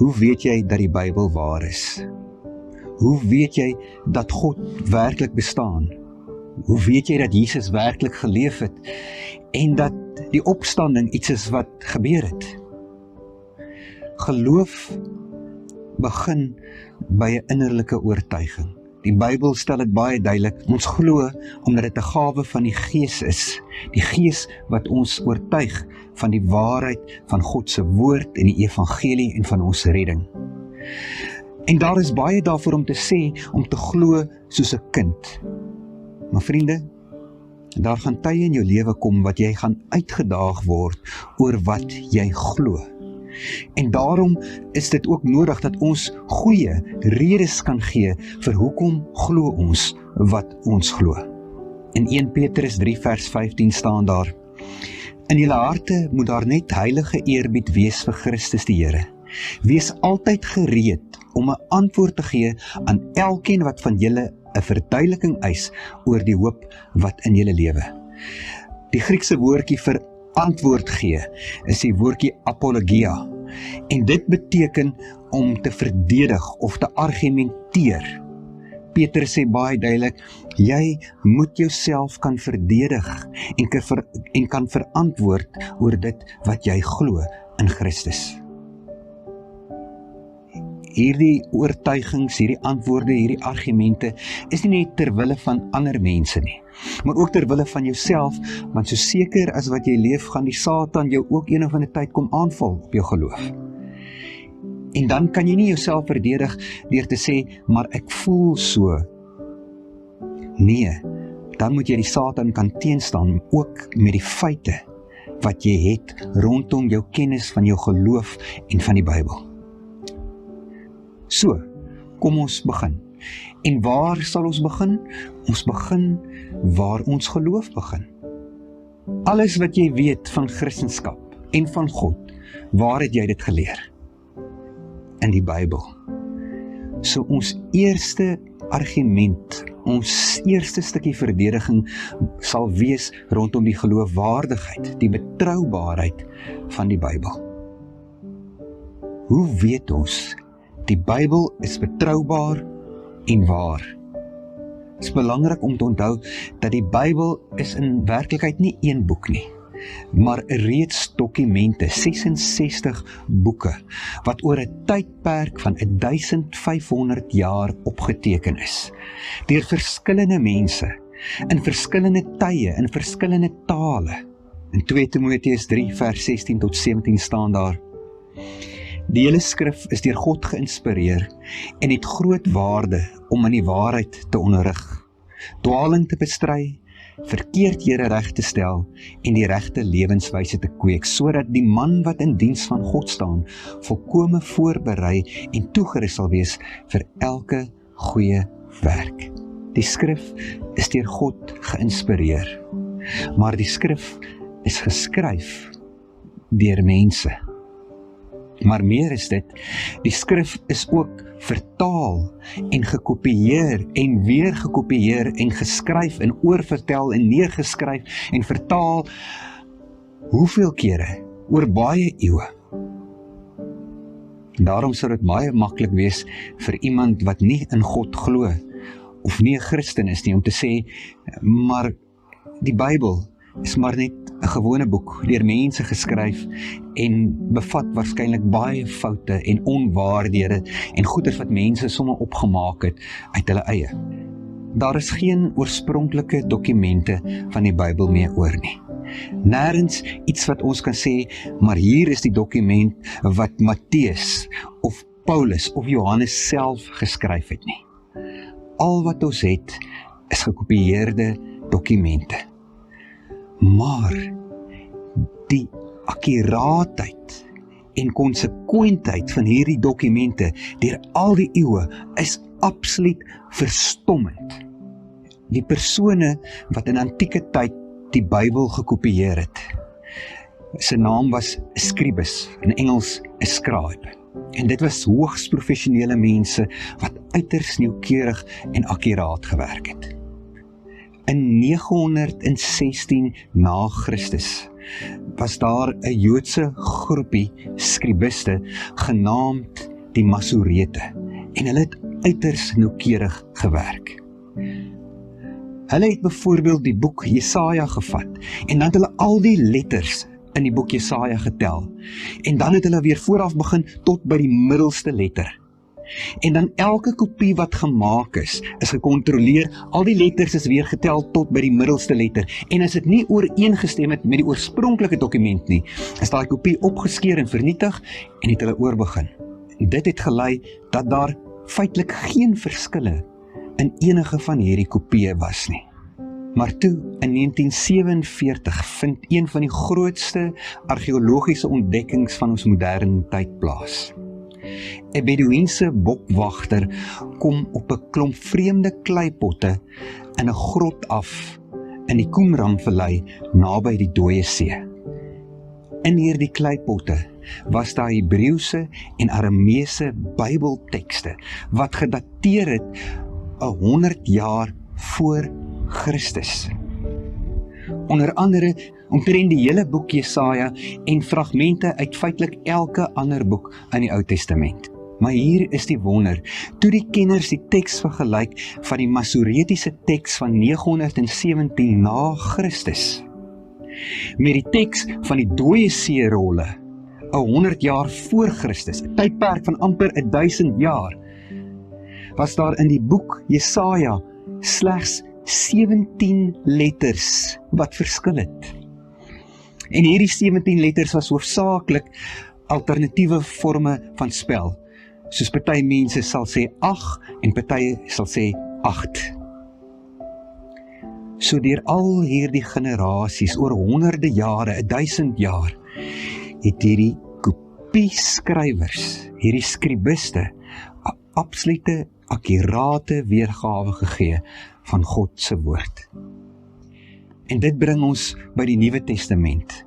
Hoe weet jy dat die Bybel waar is? Hoe weet jy dat God werklik bestaan? Hoe weet jy dat Jesus werklik geleef het en dat die opstanding iets is wat gebeur het? Geloof begin by 'n innerlike oortuiging. Die Bybel stel dit baie duidelik, ons glo omdat dit 'n gawe van die Gees is, die Gees wat ons oortuig van die waarheid van God se woord en die evangelie en van ons redding. En daar is baie daarvoor om te sê, om te glo soos 'n kind. Maar vriende, daar gaan tye in jou lewe kom wat jy gaan uitgedaag word oor wat jy glo. En daarom is dit ook nodig dat ons goeie redes kan gee vir hoekom glo ons wat ons glo. In 1 Petrus 3 vers 15 staan daar: In julle harte moet daar net heilige eerbied wees vir Christus die Here. Wees altyd gereed om 'n antwoord te gee aan elkeen wat van julle 'n verduideliking eis oor die hoop wat in julle lewe. Die Griekse woordjie vir antwoord gee is die woordjie apologia, en dit beteken om te verdedig of te argumenteer. Petrus sê baie duidelik, jy moet jouself kan verdedig en kan verantwoord oor dit wat jy glo in Christus. Hierdie oortuigings, hierdie antwoorde, hierdie argumente is nie net ter wille van ander mense nie, maar ook ter wille van jouself, want so seker as wat jy leef, gaan die Satan jou ook een of ander tyd kom aanval op jou geloof. En dan kan jy nie jouself verdedig deur te sê, maar ek voel so. Nee, dan moet jy die Satan kan teenstaan, ook met die feite wat jy het rondom jou kennis van jou geloof en van die Bybel. So, kom ons begin. En waar sal ons begin? Ons begin waar ons geloof begin. Alles wat jy weet van Christendom en van God, waar het jy dit geleer? In die Bybel. So ons eerste argument, ons eerste stukkie verdediging sal wees rondom die geloofwaardigheid, die betroubaarheid van die Bybel. Hoe weet ons die Bybel is betroubaar en waar? Het is belangrik om te onthou dat die Bybel is in werklikheid nie een boek nie, maar reeds dokumente, 66 boeke, wat oor 'n tydperk van 1500 jaar opgeteken is, deur verskillende mense, in verskillende tye, in verskillende tale. In 2 Timoteus 3 vers 16 tot 17 staan daar: Die hele skrif is deur God geïnspireer en het groot waarde om in die waarheid te onderrig, dwaling te bestry, verkeerdhede reg te stel en die regte lewenswyse te kweek, sodat die man wat in diens van God staan, volkome voorberei en toegerus sal wees vir elke goeie werk. Die skrif is deur God geïnspireer, maar die skrif is geskryf deur mense. Maar meer is dit, die skrif is ook vertaal en gekopieer en weer gekopieer en geskryf en oorvertel en neergeskryf en vertaal hoeveel kere, oor baie eeue. Daarom sou dit baie maklik wees vir iemand wat nie in God glo of nie 'n Christen is nie, om te sê, maar die Bybel is maar net 'n gewone boek, deur mense geskryf en bevat waarskynlik baie foute en onwaarhede en goeders wat mense sommer opgemaak het uit hulle eie. Daar is geen oorspronklike dokumente van die Bybel meer oor nie. Nêrens iets wat ons kan sê, maar hier is die dokument wat Matteus of Paulus of Johannes self geskryf het nie. Al wat ons het, is gekopieerde dokumente. Maar die akkuraatheid en konsekwentheid van hierdie dokumente deur al die eeue is absoluut verstommend. Die persone wat in antieke tyd die Bybel gekopieer het, sy naam was scribes, in Engels 'n scribe. En dit was hoogs professionele mense wat uiters noukeurig en akkuraat gewerk het. In 916 na Christus was daar 'n Joodse groepie skribiste genaamd die Masorete, en hulle het uiters noukeurig gewerk. Hulle het byvoorbeeld die boek Jesaja gevat, en dan het hulle al die letters in die boek Jesaja getel, en dan het hulle weer vooraf begin tot by die middelste letter. En dan elke kopie wat gemaak is gecontroleer, al die letters is weer getel tot by die middelste letter, en as dit nie ooreengestem het met die oorspronklike dokument nie, is daai kopie opgeskeur en vernietig, en het hulle oorbegin. En dit het gelei dat daar feitelik geen verskille in enige van hierdie kopieë was nie. Maar toe, in 1947, vind een van die grootste argeologiese ontdekkings van ons moderne tyd plaas. 'n Beduïense bokwagter kom op 'n klomp vreemde kleipotte in 'n grot af in die Qumran-vallei naby die Dooie See. In hierdie kleipotte was daar Hebreëse en Arameese Bybeltekste wat gedateer het 100 jaar voor Christus. Onder andere omtrent die hele boek Jesaja en fragmente uit feitelik elke ander boek in die Ou Testament. Maar hier is die wonder, toe die kenners die teks vergelyk van die Masoretiese teks van 917 na Christus, met die teks van die Dooie See rolle, 100 jaar voor Christus, 'n tydperk van amper 1000 jaar, was daar in die boek Jesaja slegs 17 letters wat verskil het. En hierdie 17 letters was hoofsaaklik alternatiewe forme van spel, soos party mense sal sê 8 en party sal sê 8. So deur al hierdie generasies, oor honderde jare, 1000 jaar, het hierdie kopieskrywers, hierdie skribiste, 'n absolute akkurate weergawe gegee van God se woord. En dit bring ons by die Nuwe Testament.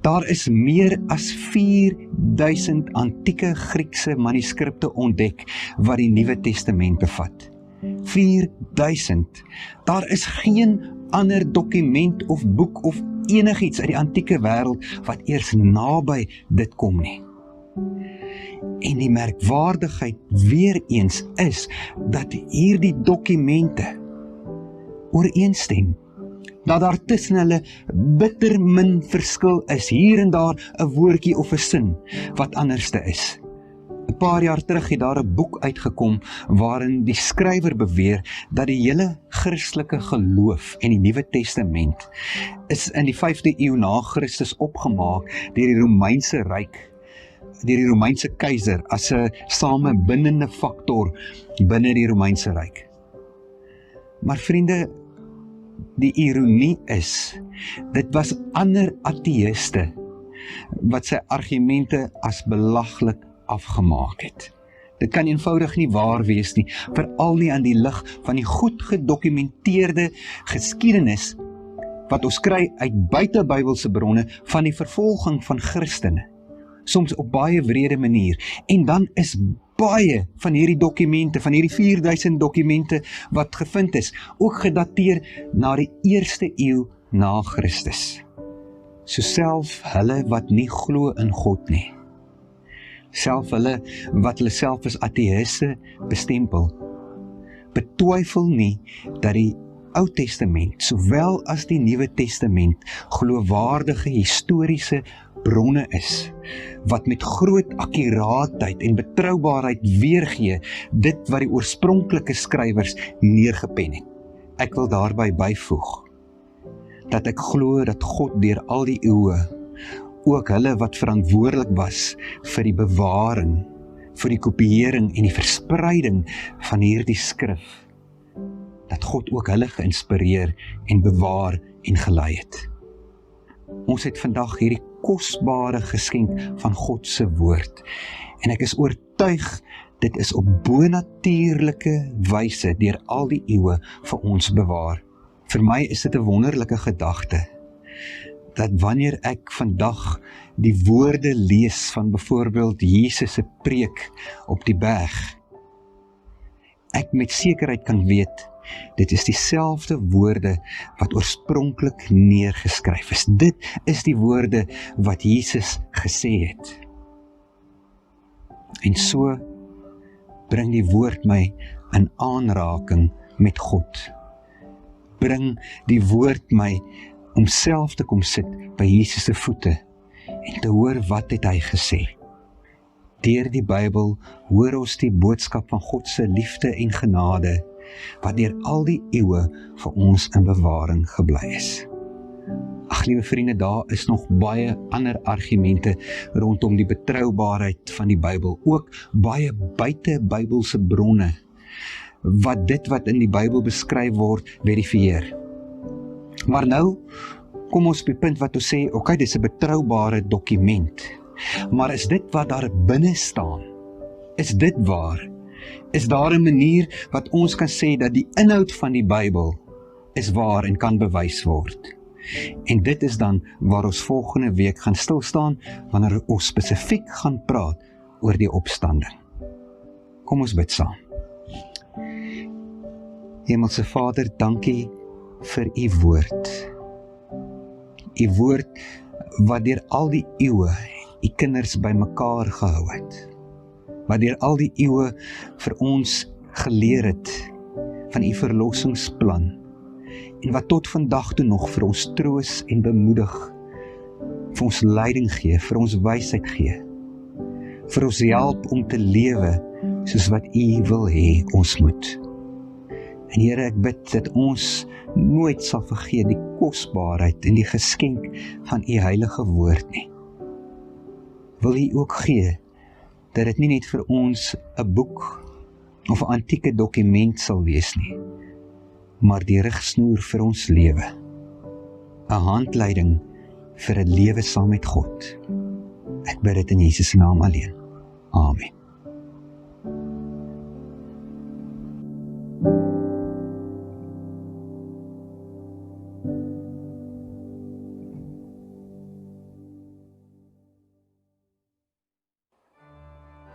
Daar is meer as 4000 antieke Griekse manuskripte ontdek wat die Nuwe Testament bevat. 4000. Daar is geen ander dokument of boek of enigiets uit die antieke wêreld wat eers naby dit kom nie. En die merkwaardigheid weer eens is dat hierdie dokumente ooreenstem, dat daar tussen hulle bitter min verskil is, hier en daar 'n woordjie of 'n sin wat anderste is. 'n Paar jaar terug het daar 'n boek uitgekom waarin die skrywer beweer dat die hele Christelike geloof en die Nuwe Testament is in die 5de eeu na Christus opgemaak deur die Romeinse Ryk, deur die Romeinse keiser as 'n samebindende faktor binne die Romeinse Ryk. Maar vriende, die ironie is, dit was ander ateïste wat sy argumente as belaglik afgemaak het. Dit kan eenvoudig nie waar wees nie, veral nie aan die lig van die goed gedokumenteerde geskiedenis wat ons kry uit buite Bybelse bronne van die vervolging van Christene, soms op baie wrede manier. En dan is baie van hierdie dokumente, van hierdie 4000 dokumente wat gevind is, ook gedateer na die 1ste eeu na Christus. So self hulle wat nie glo in God nie, self hulle wat hulle self as ateïste bestempel, betwyfel nie dat die Ou Testament, sowel as die Nuwe Testament, geloofwaardige historiese bronne is, wat met groot akkuraatheid en betroubaarheid weergee dit wat die oorspronklike skrywers neergepen het. Ek wil daarby byvoeg, dat ek glo dat God deur al die eeue, ook hulle wat verantwoordelik was vir die bewaring, vir die kopiëring en die verspreiding van hierdie skrif, dat God ook hulle geïnspireer en bewaar en gelei het. Ons het vandag hierdie kosbare geskenk van God se woord, en ek is oortuig, dit is op bonatuurlike wyse deur al die eeue vir ons bewaar. Vir my is dit 'n wonderlike gedagte, dat wanneer ek vandag die woorde lees van byvoorbeeld Jesus se preek op die berg, ek met sekerheid kan weet, dit is dieselfde woorde wat oorspronklik neergeskryf is. Dit is die woorde wat Jesus gesê het. En so bring die woord my in aanraking met God. Bring die woord my om self te kom sit by Jesus se voete en te hoor wat het hy gesê. Deur die Bybel hoor ons die boodskap van God se liefde en genade, wat deur al die eeue vir ons in bewaring gebly is. Ag liewe vriende, daar is nog baie ander argumente rondom die betroubaarheid van die Bybel, ook baie buite Bybelse bronne, wat dit wat in die Bybel beskryf word, verifieer. Maar nou kom ons op die punt wat ons sê, okay, dis 'n betroubare dokument, maar is dit wat daar binne staan? Is dit waar? Is daar 'n manier wat ons kan sê dat die inhoud van die Bybel is waar en kan bewys word? En dit is dan waar ons volgende week gaan stilstaan, wanneer ons spesifiek gaan praat oor die opstanding. Kom ons bid saam. Hemelse Vader, dankie vir u woord. U woord wat deur al die eeue u kinders bymekaar gehou het. Wat deur al die eeue vir ons geleer het van u verlossingsplan. En wat tot vandag toe nog vir ons troos en bemoedig, vir ons leiding gee, vir ons wysheid gee, vir ons help om te lewe soos wat u wil hê ons moet. En Here, ek bid dat ons nooit sal vergeet die kosbaarheid en die geskenk van u heilige woord nie. Wil u ook gee dat dit nie net vir ons 'n boek of 'n antieke dokument sal wees nie, maar die rigsnoer vir ons lewe, 'n handleiding vir 'n lewe saam met God. Ek bid dit in Jesus se naam alleen. Amen.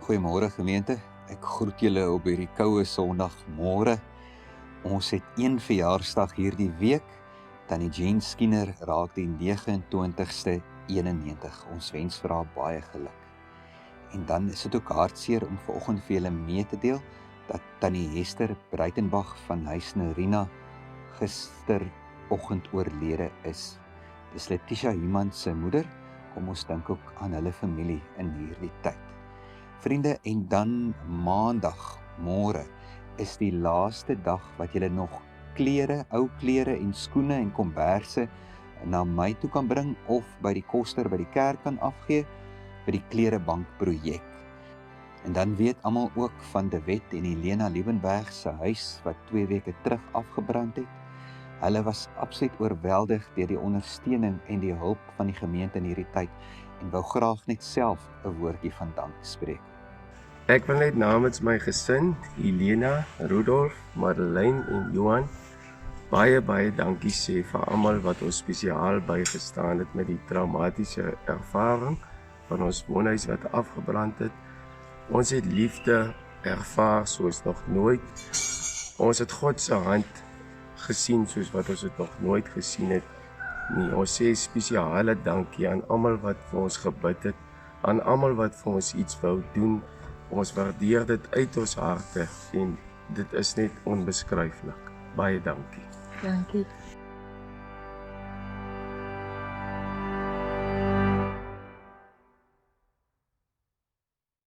Goeiemôre gemeente, ek groet julle op hierdie koue Sondagmôre. Ons het een verjaarsdag hierdie week, Tannie Jean Skinner raak die 29ste 91. Ons wens vir haar baie geluk. En dan is dit ook hartseer om vanoggend vir julle mee te deel, dat Tannie Hester Breitenbach van Huis Nerina gisteroggend oorlede is. Dis Letitia Human se moeder, kom ons dink ook aan hulle familie in hierdie tyd. Vriende, en dan maandag, môre, is die laaste dag wat julle nog klere, ou klere en skoene en komberse na my toe kan bring of by die koster by die kerk kan afgee vir die klerebank projek. En dan weet almal ook van De Wet en Helena Liebenberg se huis wat 2 weke terug afgebrand het. Hulle was absoluut oorweldig deur die ondersteuning en die hulp van die gemeente in hierdie tyd en wou graag net self 'n woordjie van dank spreek. Ek wil net namens my gesin, Helena, Rudolf, Madeleine en Johan, baie dankie sê vir almal wat ons spesiaal bygestaan het met die traumatiese ervaring van ons woonhuis wat afgebrand het. Ons het liefde ervaar soos nog nooit. Ons het God se hand gesien soos wat ons dit nog nooit gesien het nie. Ons sê spesiale dankie aan almal wat vir ons gebid het, aan almal wat vir ons iets wou doen. Ons waardeer dit uit ons harte en dit is net onbeskryflik. Baie dankie. Dankie.